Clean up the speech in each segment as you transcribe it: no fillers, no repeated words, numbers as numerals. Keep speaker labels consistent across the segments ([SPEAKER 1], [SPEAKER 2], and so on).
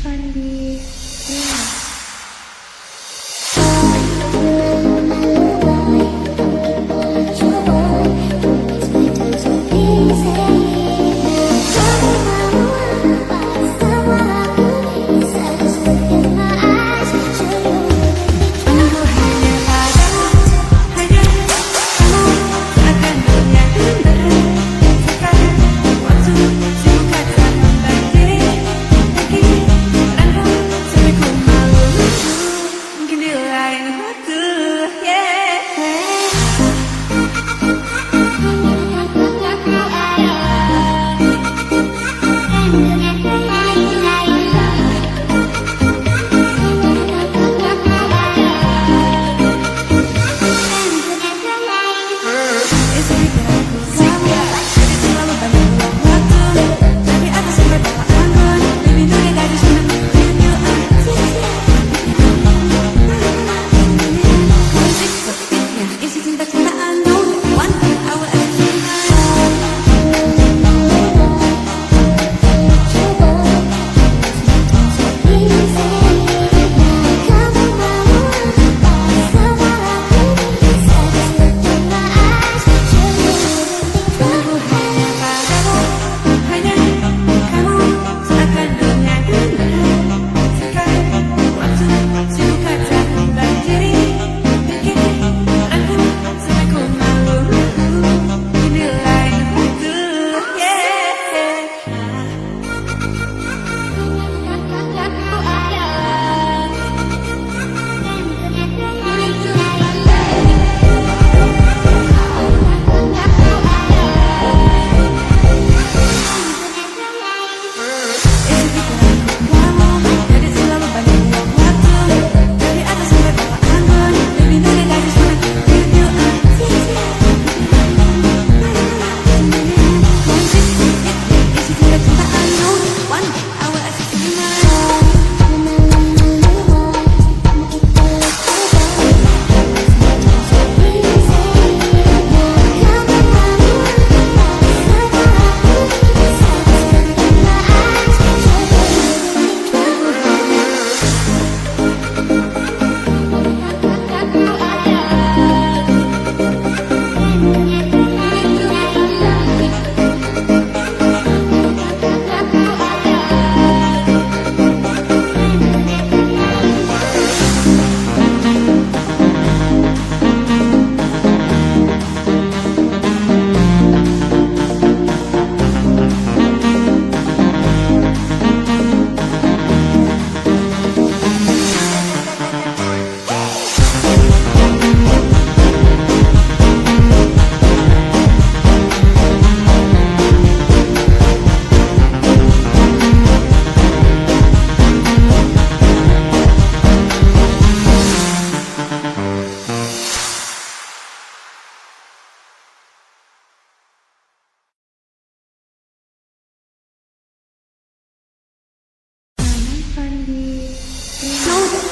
[SPEAKER 1] Fandi.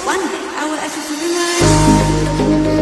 [SPEAKER 2] One day I will ask you to be mine.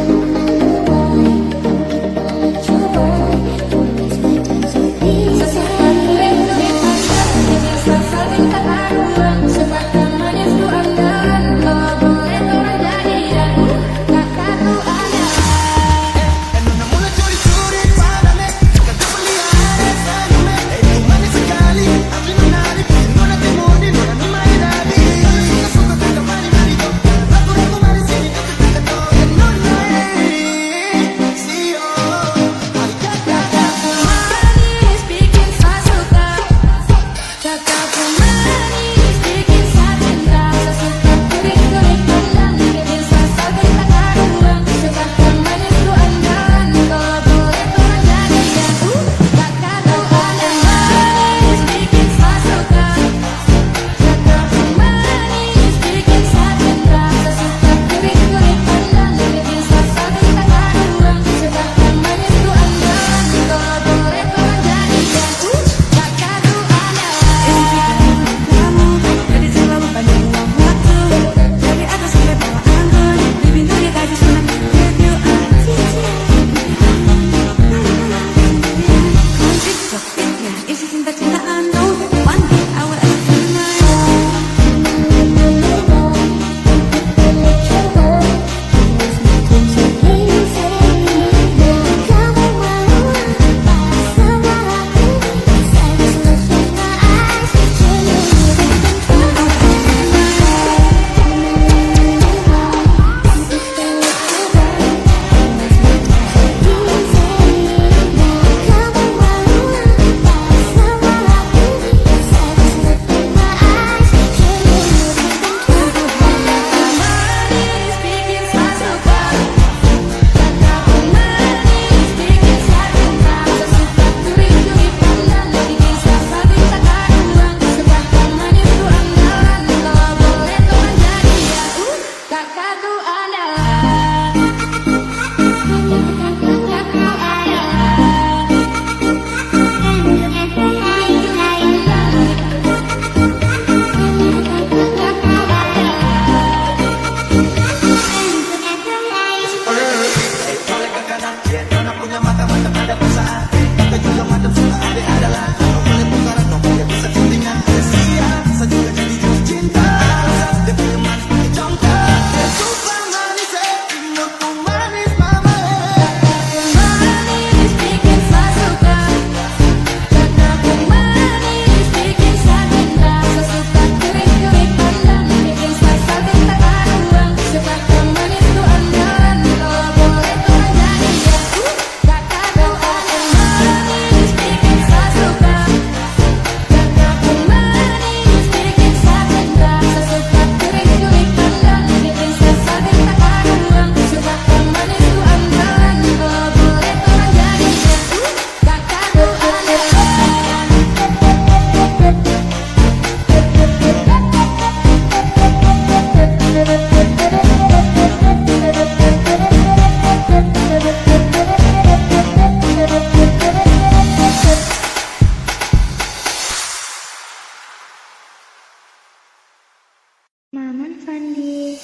[SPEAKER 2] Maman Fandi.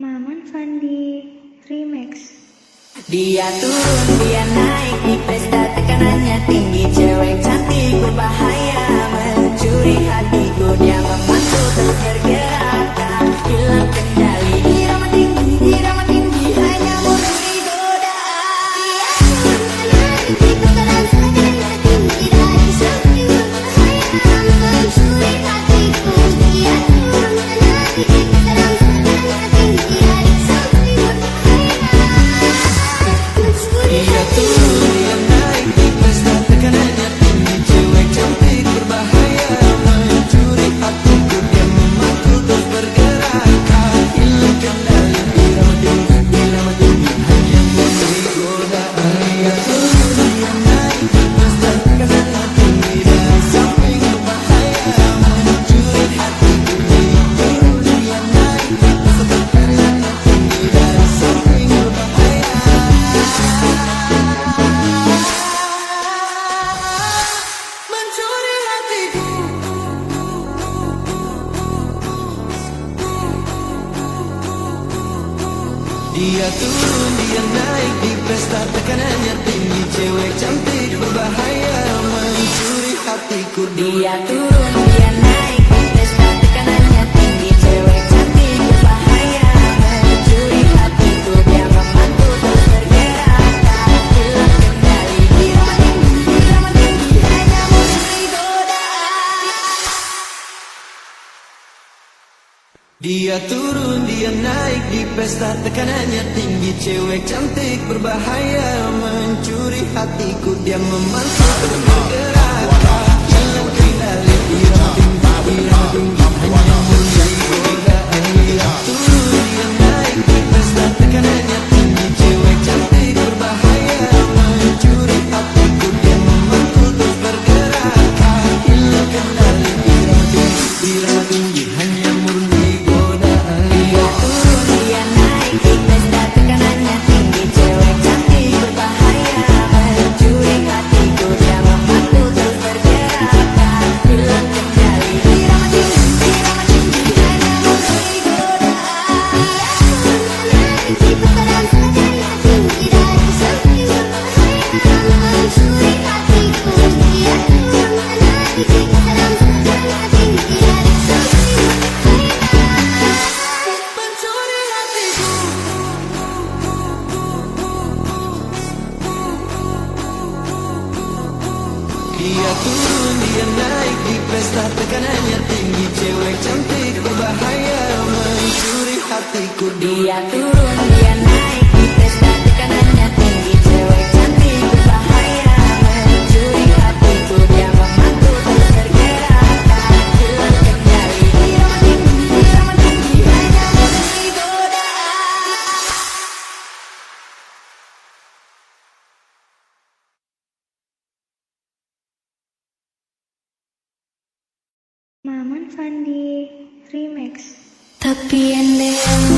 [SPEAKER 2] Maman Fandi Remix.
[SPEAKER 1] Dia turun, dia naik di pesta, tekanannya tinggi. Cewek cantik berbahaya, mencuri hatiku. Dia memantul terus bergerak, tak hilang kendali. Irama tinggi, hanya murni godaan. Dia turun, naik di pesta, tekanannya tinggi. Dari
[SPEAKER 3] Dia turun, dia naik di pesta, tekanannya tinggi. Cewek cantik berbahaya mencuri hatiku.
[SPEAKER 1] Dia turun, dia naik di pesta, tekanannya tinggi. Cewek cantik berbahaya mencuri hatiku. Dia memantu terus bergerak, tak hilang kendali. Irama tinggi, hanya memberi godaan.
[SPEAKER 3] Dia turun, dia naik di pesta, tekanannya tinggi. Cewek cantik berbahaya mencuri hatiku. Dia memantu terus bergerak, tak hilang kendali. Irama tinggi, hanya memberi godaan. Dia turun, dia naik di pesta, tekanannya tinggi. Cewek cantik berbahaya mencuri hatiku. Dia memantu terus bergerak, tak hilang kendali. Irama tinggi, hanya murni godaan.
[SPEAKER 1] Dia turun, dia naik di pesta, tekanannya tinggi. Cewek cantik berbahaya mencuri hatiku. Dia memantu terus bergerak, tak hilang kendali. Irama tinggi, hanya memberi godaan. Naik di pesta dan tekanannya tinggi. Dari sepi berbahaya mencuri hatiku. Dia turun, naik di pesta dan tekanannya tinggi. Dari sepi
[SPEAKER 3] Mencuri hatiku. Dia turun, dia naik di pesta, tekanannya tinggi. Cewek cantik berbahaya mencuri hatiku.
[SPEAKER 1] Dia turun, dia naik di pesta, tekanannya tinggi. Cewek cantik berbahaya mencuri hatiku. Dia memantu terus bergerak, tak hilang kendali. Irama tinggi, hanya memberi godaan.
[SPEAKER 4] Maman Fandi Remix.
[SPEAKER 1] Tapi endem